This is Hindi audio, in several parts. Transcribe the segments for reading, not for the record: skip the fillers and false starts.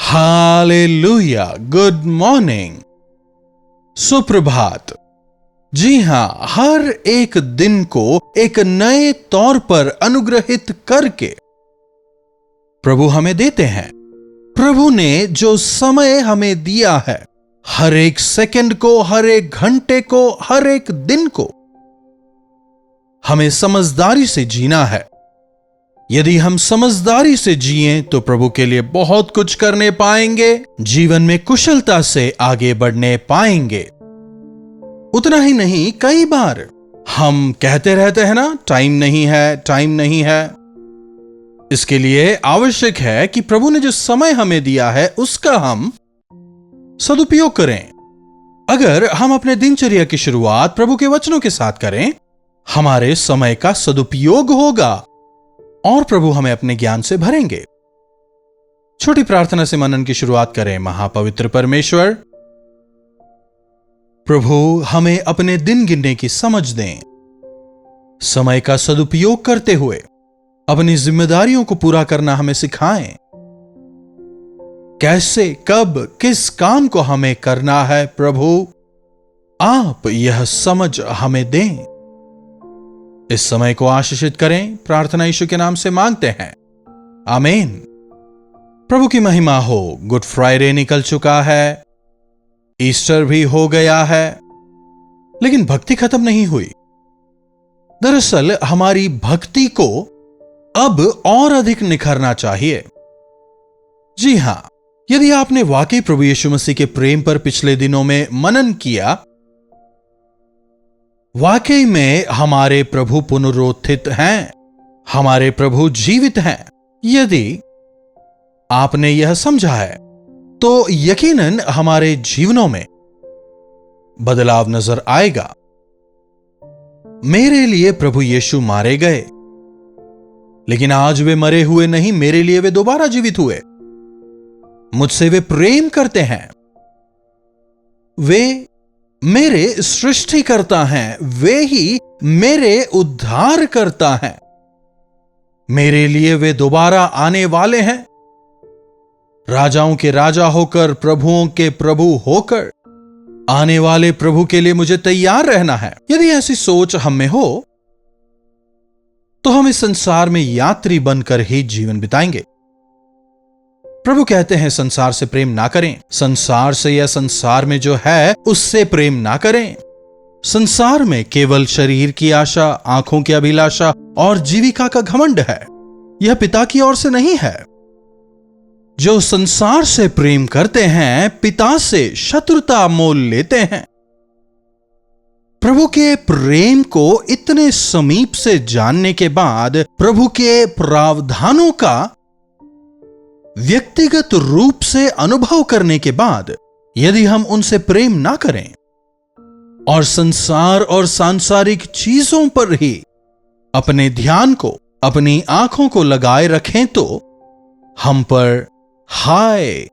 हालेलुया, गुड मॉर्निंग, सुप्रभात। जी हां, हर एक दिन को एक नए तौर पर अनुग्रहित करके प्रभु हमें देते हैं। प्रभु ने जो समय हमें दिया है, हर एक सेकंड को, हर एक घंटे को, हर एक दिन को हमें समझदारी से जीना है। यदि हम समझदारी से जिएं तो प्रभु के लिए बहुत कुछ करने पाएंगे, जीवन में कुशलता से आगे बढ़ने पाएंगे। उतना ही नहीं, कई बार हम कहते रहते हैं ना, टाइम नहीं है, टाइम नहीं है। इसके लिए आवश्यक है कि प्रभु ने जो समय हमें दिया है उसका हम सदुपयोग करें। अगर हम अपने दिनचर्या की शुरुआत प्रभु के वचनों के साथ करें, हमारे समय का सदुपयोग होगा और प्रभु हमें अपने ज्ञान से भरेंगे। छोटी प्रार्थना से मनन की शुरुआत करें। महापवित्र परमेश्वर, प्रभु हमें अपने दिन गिनने की समझ दें। समय का सदुपयोग करते हुए अपनी जिम्मेदारियों को पूरा करना हमें सिखाएं। कैसे, कब, किस काम को हमें करना है, प्रभु आप यह समझ हमें दें। इस समय को आशीषित करें, प्रार्थना यीशु के नाम से मांगते हैं, आमीन। प्रभु की महिमा हो। गुड फ्राइडे निकल चुका है, ईस्टर भी हो गया है, लेकिन भक्ति खत्म नहीं हुई। दरअसल हमारी भक्ति को अब और अधिक निखरना चाहिए। जी हां, यदि आपने वाकई प्रभु यीशु मसीह के प्रेम पर पिछले दिनों में मनन किया, वाकई में हमारे प्रभु पुनरुत्थित हैं, हमारे प्रभु जीवित हैं। यदि आपने यह समझा है तो यकीनन हमारे जीवनों में बदलाव नजर आएगा। मेरे लिए प्रभु यीशु मारे गए, लेकिन आज वे मरे हुए नहीं, मेरे लिए वे दोबारा जीवित हुए। मुझसे वे प्रेम करते हैं, वे मेरे सृष्टिकर्ता हैं, वे ही मेरे उद्धार करता हैं। मेरे लिए वे दोबारा आने वाले हैं, राजाओं के राजा होकर, प्रभुओं के प्रभु होकर। आने वाले प्रभु के लिए मुझे तैयार रहना है। यदि ऐसी सोच हम में हो तो हम इस संसार में यात्री बनकर ही जीवन बिताएंगे। प्रभु कहते हैं, संसार से प्रेम ना करें। संसार से या संसार में जो है उससे प्रेम ना करें। संसार में केवल शरीर की आशा, आंखों की अभिलाषा और जीविका का घमंड है। यह पिता की ओर से नहीं है। जो संसार से प्रेम करते हैं, पिता से शत्रुता मोल लेते हैं। प्रभु के प्रेम को इतने समीप से जानने के बाद, प्रभु के प्रावधानों का व्यक्तिगत रूप से अनुभव करने के बाद, यदि हम उनसे प्रेम ना करें और संसार और सांसारिक चीजों पर ही अपने ध्यान को, अपनी आंखों को लगाए रखें, तो हम पर हाय।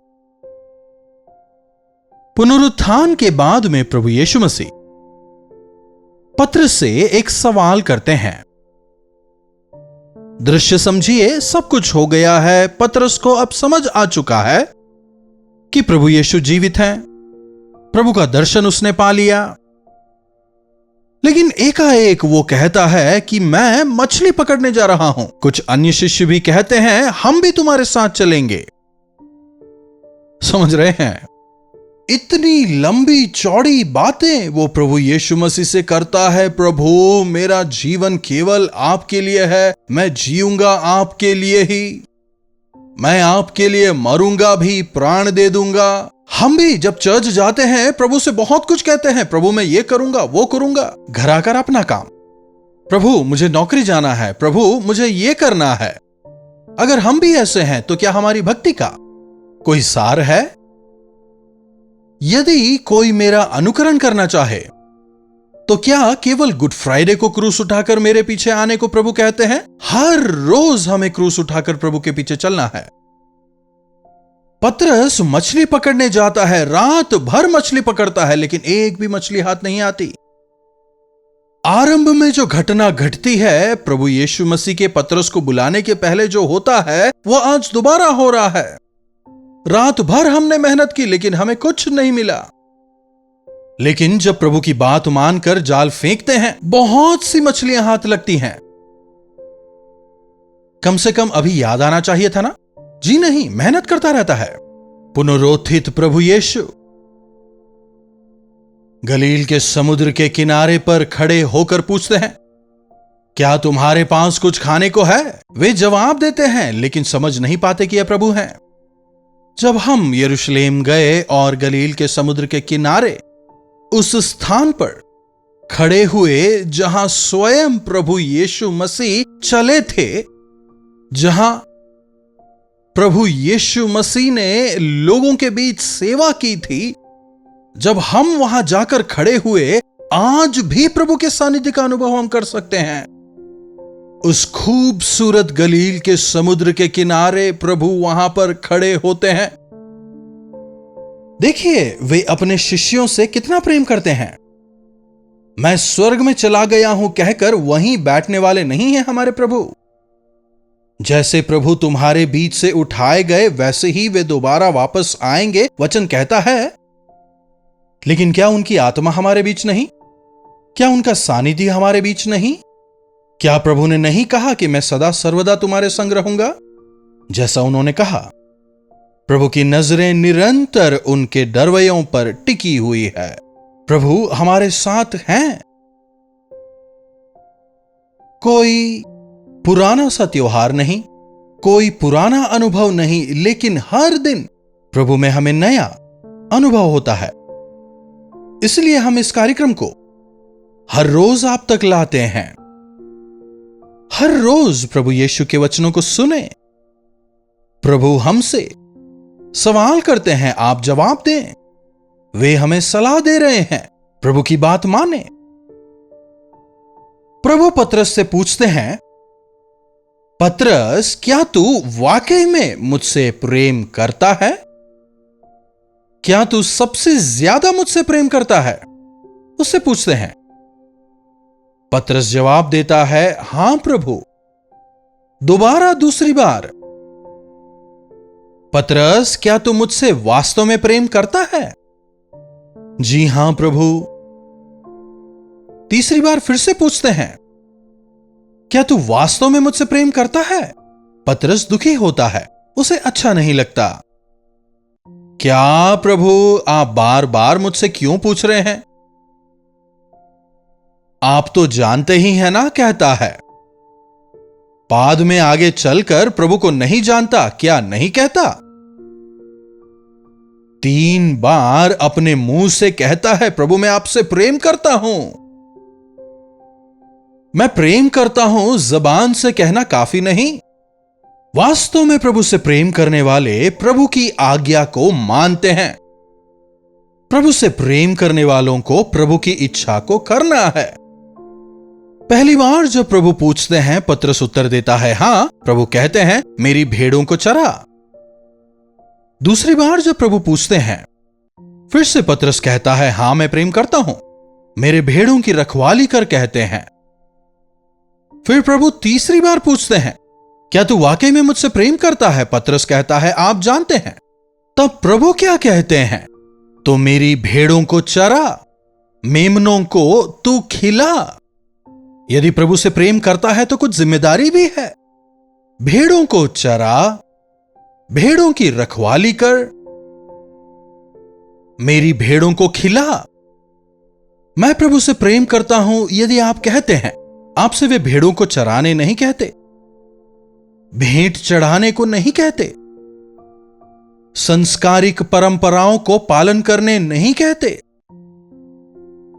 पुनरुत्थान के बाद में प्रभु यीशु मसीह पत्र से एक सवाल करते हैं। दृश्य समझिए, सब कुछ हो गया है। पतरस को अब समझ आ चुका है कि प्रभु यीशु जीवित हैं। प्रभु का दर्शन उसने पा लिया, लेकिन एकाएक वो कहता है कि मैं मछली पकड़ने जा रहा हूं। कुछ अन्य शिष्य भी कहते हैं, हम भी तुम्हारे साथ चलेंगे। समझ रहे हैं? इतनी लंबी चौड़ी बातें वो प्रभु यीशु मसीह से करता है। प्रभु, मेरा जीवन केवल आपके लिए है, मैं जीऊंगा आपके लिए ही, मैं आपके लिए मरूंगा भी, प्राण दे दूंगा। हम भी जब चर्च जाते हैं, प्रभु से बहुत कुछ कहते हैं, प्रभु मैं ये करूंगा, वो करूंगा। घर आकर अपना काम, प्रभु मुझे नौकरी जाना है, प्रभु मुझे ये करना है। अगर हम भी ऐसे हैं तो क्या हमारी भक्ति का कोई सार है? यदि कोई मेरा अनुकरण करना चाहे तो क्या केवल गुड फ्राइडे को क्रूस उठाकर मेरे पीछे आने को प्रभु कहते हैं? हर रोज हमें क्रूस उठाकर प्रभु के पीछे चलना है। पतरस मछली पकड़ने जाता है, रात भर मछली पकड़ता है, लेकिन एक भी मछली हाथ नहीं आती। आरंभ में जो घटना घटती है, प्रभु यीशु मसीह के पतरस को बुलाने के पहले जो होता है, वो आज दोबारा हो रहा है। रात भर हमने मेहनत की लेकिन हमें कुछ नहीं मिला। लेकिन जब प्रभु की बात मानकर जाल फेंकते हैं, बहुत सी मछलियां हाथ लगती हैं। कम से कम अभी याद आना चाहिए था ना? जी नहीं, मेहनत करता रहता है। पुनरुत्थित प्रभु यीशु गलील के समुद्र के किनारे पर खड़े होकर पूछते हैं, क्या तुम्हारे पास कुछ खाने को है? वे जवाब देते हैं लेकिन समझ नहीं पाते कि यह प्रभु हैं। जब हम यरूशलेम गए और गलील के समुद्र के किनारे उस स्थान पर खड़े हुए जहां स्वयं प्रभु यीशु मसीह चले थे, जहां प्रभु यीशु मसीह ने लोगों के बीच सेवा की थी, जब हम वहां जाकर खड़े हुए, आज भी प्रभु के सानिध्य का अनुभव हम कर सकते हैं। उस खूबसूरत गलील के समुद्र के किनारे प्रभु वहां पर खड़े होते हैं। देखिए वे अपने शिष्यों से कितना प्रेम करते हैं। मैं स्वर्ग में चला गया हूं कहकर वहीं बैठने वाले नहीं हैं हमारे प्रभु। जैसे प्रभु तुम्हारे बीच से उठाए गए वैसे ही वे दोबारा वापस आएंगे, वचन कहता है। लेकिन क्या उनकी आत्मा हमारे बीच नहीं? क्या उनका सानिध्य हमारे बीच नहीं? क्या प्रभु ने नहीं कहा कि मैं सदा सर्वदा तुम्हारे संग रहूंगा? जैसा उन्होंने कहा, प्रभु की नजरें निरंतर उनके डरवैयों पर टिकी हुई है। प्रभु हमारे साथ हैं। कोई पुराना सा त्योहार नहीं, कोई पुराना अनुभव नहीं, लेकिन हर दिन प्रभु में हमें नया अनुभव होता है। इसलिए हम इस कार्यक्रम को हर रोज आप तक लाते हैं। हर रोज प्रभु यीशु के वचनों को सुने। प्रभु हमसे सवाल करते हैं, आप जवाब दें। वे हमें सलाह दे रहे हैं, प्रभु की बात माने। प्रभु पतरस से पूछते हैं, पतरस क्या तू वाकई में मुझसे प्रेम करता है? क्या तू सबसे ज्यादा मुझसे प्रेम करता है? उससे पूछते हैं। पतरस जवाब देता है, हां प्रभु। दोबारा दूसरी बार, पतरस क्या तू मुझसे वास्तव में प्रेम करता है? जी हां प्रभु। तीसरी बार फिर से पूछते हैं, क्या तू वास्तव में मुझसे प्रेम करता है? पतरस दुखी होता है, उसे अच्छा नहीं लगता। क्या प्रभु आप बार बार मुझसे क्यों पूछ रहे हैं? आप तो जानते ही हैं ना, कहता है। बाद में आगे चलकर प्रभु को नहीं जानता, क्या नहीं कहता? 3 बार अपने मुंह से कहता है, प्रभु मैं आपसे प्रेम करता हूं। मैं प्रेम करता हूं जबान से कहना काफी नहीं। वास्तव में प्रभु से प्रेम करने वाले प्रभु की आज्ञा को मानते हैं। प्रभु से प्रेम करने वालों को प्रभु की इच्छा को करना है। पहली बार जब प्रभु पूछते हैं, पतरस उत्तर देता है, हां। प्रभु कहते हैं, मेरी भेड़ों को चरा। दूसरी बार जब प्रभु पूछते हैं, फिर से पतरस कहता है, हां मैं प्रेम करता हूं, मेरे भेड़ों की रखवाली कर, कहते हैं। फिर प्रभु तीसरी बार पूछते हैं, क्या तू वाकई में मुझसे प्रेम करता है? पतरस कहता है, आप जानते हैं। तब प्रभु क्या कहते हैं? तो मेरी भेड़ों को चरा, मेमनों को तू खिला। यदि प्रभु से प्रेम करता है तो कुछ जिम्मेदारी भी है। भेड़ों को चरा, भेड़ों की रखवाली कर, मेरी भेड़ों को खिला। मैं प्रभु से प्रेम करता हूं यदि आप कहते हैं, आपसे वे भेड़ों को चराने नहीं कहते, भेंट चढ़ाने को नहीं कहते, संस्कारिक परंपराओं को पालन करने नहीं कहते।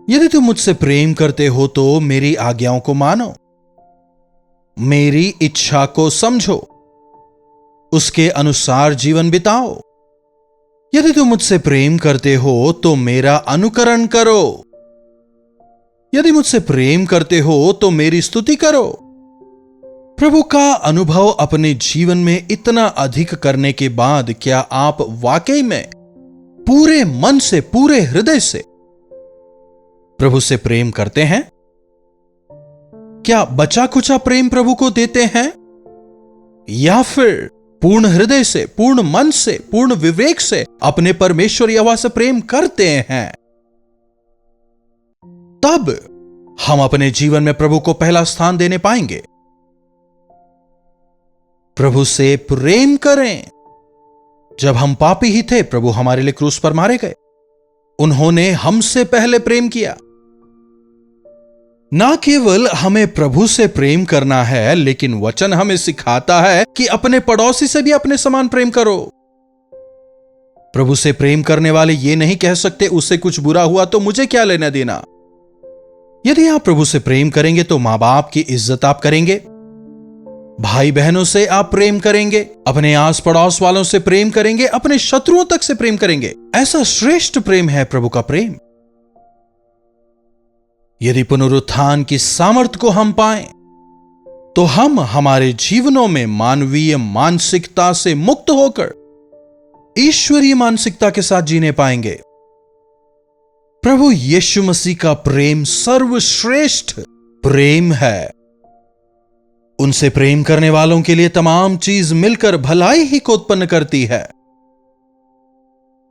यदि तुम मुझसे प्रेम करते हो तो मेरी आज्ञाओं को मानो, मेरी इच्छा को समझो, उसके अनुसार जीवन बिताओ। यदि तुम मुझसे प्रेम करते हो तो मेरा अनुकरण करो। यदि मुझसे प्रेम करते हो तो मेरी स्तुति करो। प्रभु का अनुभव अपने जीवन में इतना अधिक करने के बाद क्या आप वाकई में पूरे मन से, पूरे हृदय से प्रभु से प्रेम करते हैं? क्या बचा कुचा प्रेम प्रभु को देते हैं, या फिर पूर्ण हृदय से, पूर्ण मन से, पूर्ण विवेक से अपने परमेश्वर यहोवा से प्रेम करते हैं, तब हम अपने जीवन में प्रभु को पहला स्थान देने पाएंगे। प्रभु से प्रेम करें। जब हम पापी ही थे, प्रभु हमारे लिए क्रूस पर मारे गए। उन्होंने हमसे पहले प्रेम किया। ना केवल हमें प्रभु से प्रेम करना है, लेकिन वचन हमें सिखाता है कि अपने पड़ोसी से भी अपने समान प्रेम करो। प्रभु से प्रेम करने वाले ये नहीं कह सकते उससे कुछ बुरा हुआ तो मुझे क्या लेना देना। यदि आप प्रभु से प्रेम करेंगे तो मां बाप की इज्जत आप करेंगे, भाई बहनों से आप प्रेम करेंगे, अपने आस पड़ोस वालों से प्रेम करेंगे, अपने शत्रुओं तक से प्रेम करेंगे। ऐसा श्रेष्ठ प्रेम है प्रभु का प्रेम। यदि पुनरुत्थान की सामर्थ को हम पाएं, तो हम हमारे जीवनों में मानवीय मानसिकता से मुक्त होकर ईश्वरीय मानसिकता के साथ जीने पाएंगे। प्रभु यीशु मसीह का प्रेम सर्वश्रेष्ठ प्रेम है। उनसे प्रेम करने वालों के लिए तमाम चीज मिलकर भलाई ही को उत्पन्न करती है।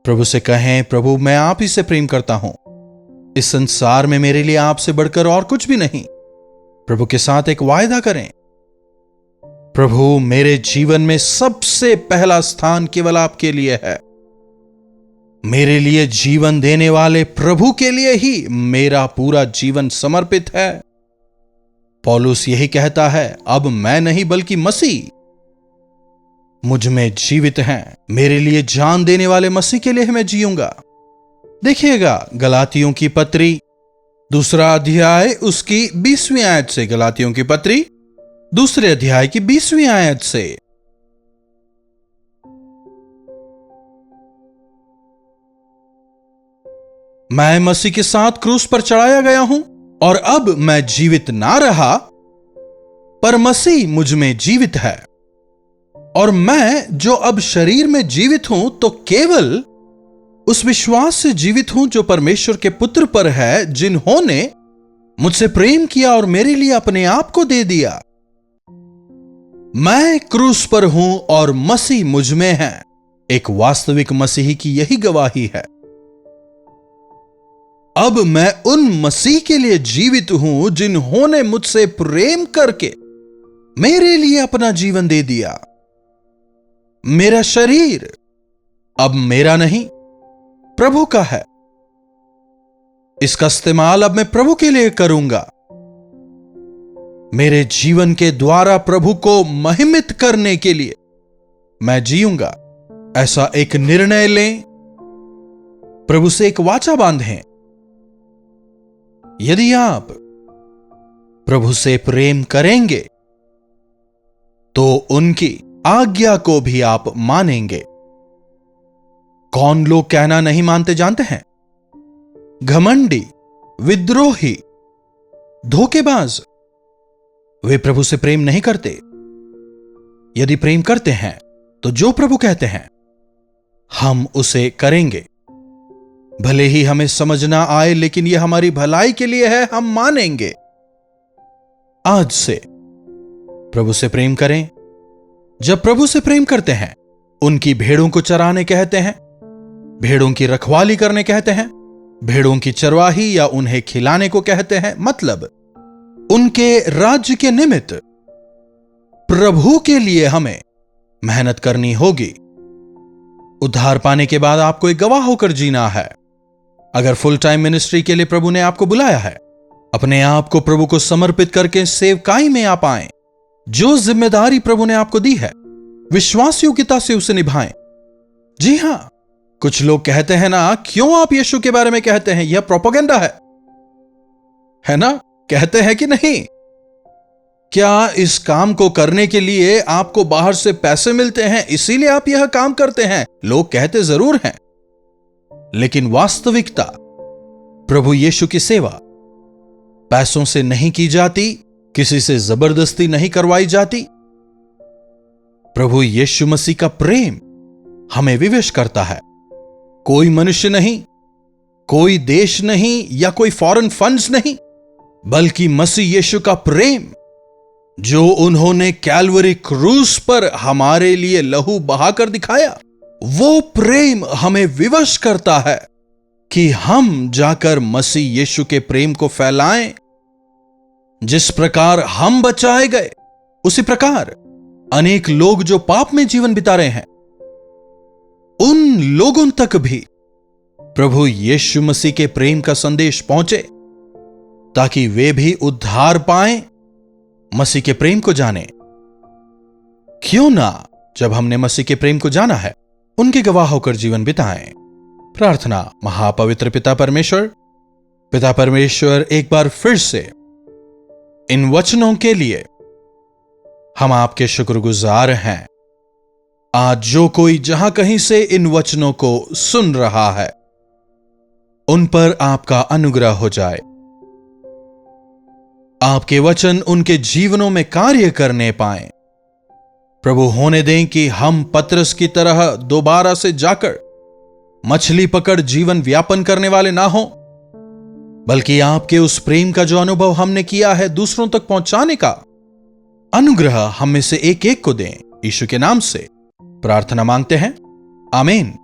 प्रभु से कहें, प्रभु मैं आप ही से प्रेम करता हूं, इस संसार में मेरे लिए आपसे बढ़कर और कुछ भी नहीं। प्रभु के साथ एक वायदा करें, प्रभु मेरे जीवन में सबसे पहला स्थान केवल आपके लिए है। मेरे लिए जीवन देने वाले प्रभु के लिए ही मेरा पूरा जीवन समर्पित है। पौलुस यही कहता है, अब मैं नहीं बल्कि मसीह मुझ में जीवित हैं। मेरे लिए जान देने वाले मसीह के लिए मैं जीऊंगा। देखिएगा गलातियों की पत्री 2 अध्याय उसकी 20वीं आयत से, गलातियों की पत्री 2 अध्याय की 20वीं आयत से, मैं मसीह के साथ क्रूस पर चढ़ाया गया हूं और अब मैं जीवित ना रहा, पर मसीह मुझ में जीवित है। और मैं जो अब शरीर में जीवित हूं तो केवल उस विश्वास से जीवित हूं जो परमेश्वर के पुत्र पर है, जिन्होंने मुझसे प्रेम किया और मेरे लिए अपने आप को दे दिया। मैं क्रूस पर हूं और मसीह मुझ में है। एक वास्तविक मसीही की यही गवाही है। अब मैं उन मसीह के लिए जीवित हूं जिन्होंने मुझसे प्रेम करके मेरे लिए अपना जीवन दे दिया। मेरा शरीर अब मेरा नहीं, प्रभु का है। इसका इस्तेमाल अब मैं प्रभु के लिए करूंगा। मेरे जीवन के द्वारा प्रभु को महिमित करने के लिए मैं जीऊंगा। ऐसा एक निर्णय लें। प्रभु से एक वाचा बांधें। यदि आप प्रभु से प्रेम करेंगे तो उनकी आज्ञा को भी आप मानेंगे। कौन लोग कहना नहीं मानते जानते हैं? घमंडी, विद्रोही, धोखेबाज। वे प्रभु से प्रेम नहीं करते। यदि प्रेम करते हैं तो जो प्रभु कहते हैं हम उसे करेंगे। भले ही हमें समझ ना आए, लेकिन यह हमारी भलाई के लिए है, हम मानेंगे। आज से प्रभु से प्रेम करें। जब प्रभु से प्रेम करते हैं, उनकी भेड़ों को चराने कहते हैं, भेड़ों की रखवाली करने कहते हैं, भेड़ों की चरवाही या उन्हें खिलाने को कहते हैं। मतलब उनके राज्य के निमित्त प्रभु के लिए हमें मेहनत करनी होगी। उद्धार पाने के बाद आपको एक गवाह होकर जीना है। अगर फुल टाइम मिनिस्ट्री के लिए प्रभु ने आपको बुलाया है, अपने आप को प्रभु को समर्पित करके सेवकाई में आप आएं। जो जिम्मेदारी प्रभु ने आपको दी है, विश्वास योग्यता से उसे निभाएं। जी हां, कुछ लोग कहते हैं ना, क्यों आप यीशु के बारे में कहते हैं, यह प्रोपेगेंडा है ना? कहते हैं कि नहीं? क्या इस काम को करने के लिए आपको बाहर से पैसे मिलते हैं, इसीलिए आप यह काम करते हैं? लोग कहते जरूर हैं, लेकिन वास्तविकता प्रभु यीशु की सेवा पैसों से नहीं की जाती, किसी से जबरदस्ती नहीं करवाई जाती। प्रभु यीशु मसीह का प्रेम हमें विवश करता है। कोई मनुष्य नहीं, कोई देश नहीं या कोई फॉरेन फंड्स नहीं, बल्कि मसीह यीशु का प्रेम जो उन्होंने कैलवरी क्रूस पर हमारे लिए लहू बहाकर दिखाया, वो प्रेम हमें विवश करता है कि हम जाकर मसीह यीशु के प्रेम को फैलाएं। जिस प्रकार हम बचाए गए, उसी प्रकार अनेक लोग जो पाप में जीवन बिता रहे हैं, उन लोगों तक भी प्रभु यीशु मसीह के प्रेम का संदेश पहुंचे, ताकि वे भी उद्धार पाएं, मसीह के प्रेम को जानें। क्यों ना, जब हमने मसीह के प्रेम को जाना है, उनके गवाह होकर जीवन बिताएं। प्रार्थना। महापवित्र पिता परमेश्वर, एक बार फिर से इन वचनों के लिए हम आपके शुक्रगुजार हैं। आज जो कोई जहां कहीं से इन वचनों को सुन रहा है, उन पर आपका अनुग्रह हो जाए। आपके वचन उनके जीवनों में कार्य करने पाएं। प्रभु, होने दें कि हम पतरस की तरह दोबारा से जाकर मछली पकड़ जीवन व्यापन करने वाले ना हो, बल्कि आपके उस प्रेम का जो अनुभव हमने किया है दूसरों तक पहुंचाने का अनुग्रह हम में से एक एक को दें। यीशु के नाम से प्रार्थना मांगते हैं, आमीन।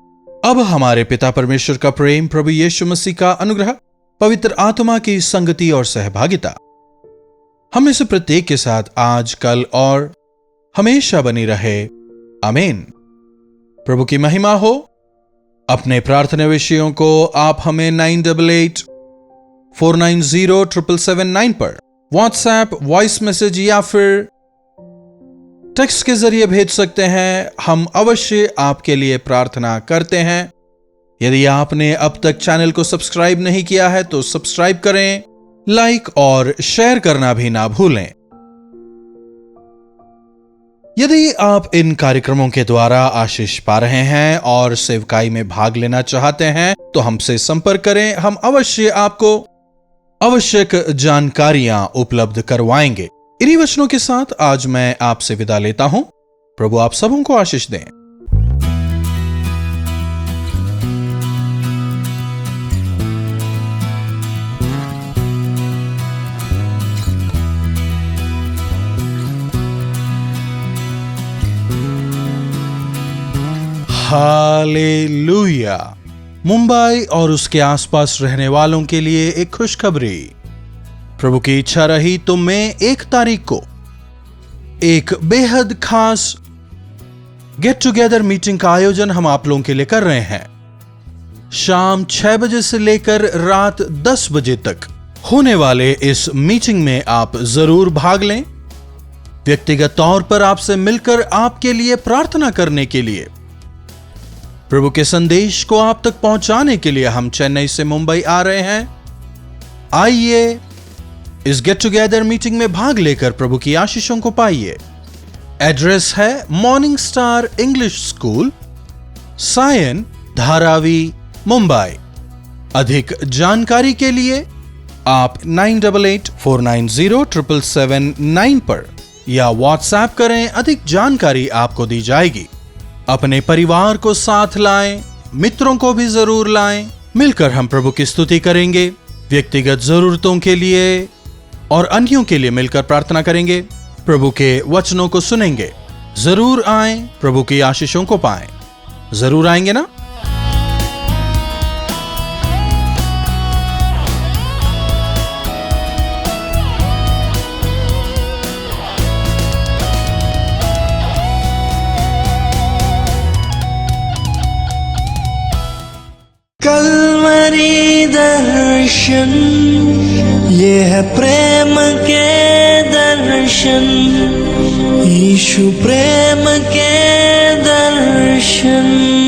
अब हमारे पिता परमेश्वर का प्रेम, प्रभु यीशु मसीह का अनुग्रह, पवित्र आत्मा की संगति और सहभागिता हम में से प्रत्येक के साथ आज, कल और हमेशा बनी रहे, आमीन। प्रभु की महिमा हो। अपने प्रार्थना विषयों को आप हमें 9884907779 पर व्हाट्सएप, वॉइस मैसेज या फिर टेक्स्ट के जरिए भेज सकते हैं। हम अवश्य आपके लिए प्रार्थना करते हैं। यदि आपने अब तक चैनल को सब्सक्राइब नहीं किया है तो सब्सक्राइब करें, लाइक और शेयर करना भी ना भूलें। यदि आप इन कार्यक्रमों के द्वारा आशीष पा रहे हैं और सेवकाई में भाग लेना चाहते हैं तो हमसे संपर्क करें। हम अवश्य आपको आवश्यक जानकारियां उपलब्ध करवाएंगे। इन्हीं वचनों के साथ आज मैं आपसे विदा लेता हूं। प्रभु आप सबों को आशीष दें। हालेलुया। मुंबई और उसके आसपास रहने वालों के लिए एक खुशखबरी। प्रभु की इच्छा रही तो मई 1 तारीख को एक बेहद खास गेट टुगेदर मीटिंग का आयोजन हम आप लोगों के लिए कर रहे हैं। शाम 6 बजे से लेकर रात 10 बजे तक होने वाले इस मीटिंग में आप जरूर भाग लें। व्यक्तिगत तौर पर आपसे मिलकर आपके लिए प्रार्थना करने के लिए, प्रभु के संदेश को आप तक पहुंचाने के लिए हम चेन्नई से मुंबई आ रहे हैं। आइए इस गेट टुगेदर मीटिंग में भाग लेकर प्रभु की आशीषों को पाइए। एड्रेस है morning star English school, Sion, Dharavi, Mumbai. अधिक जानकारी के लिए आप 9884907779 पर या व्हाट्सएप करें। अधिक जानकारी आपको दी जाएगी। अपने परिवार को साथ लाएं, मित्रों को भी जरूर लाएं। मिलकर हम प्रभु की स्तुति करेंगे, व्यक्तिगत जरूरतों के लिए और अन्यों के लिए मिलकर प्रार्थना करेंगे, प्रभु के वचनों को सुनेंगे। जरूर आएं, प्रभु की आशीषों को पाएं। जरूर आएंगे ना? कल्वरी दर्शन, ये है प्रेम के दर्शन, यीशु प्रेम के दर्शन।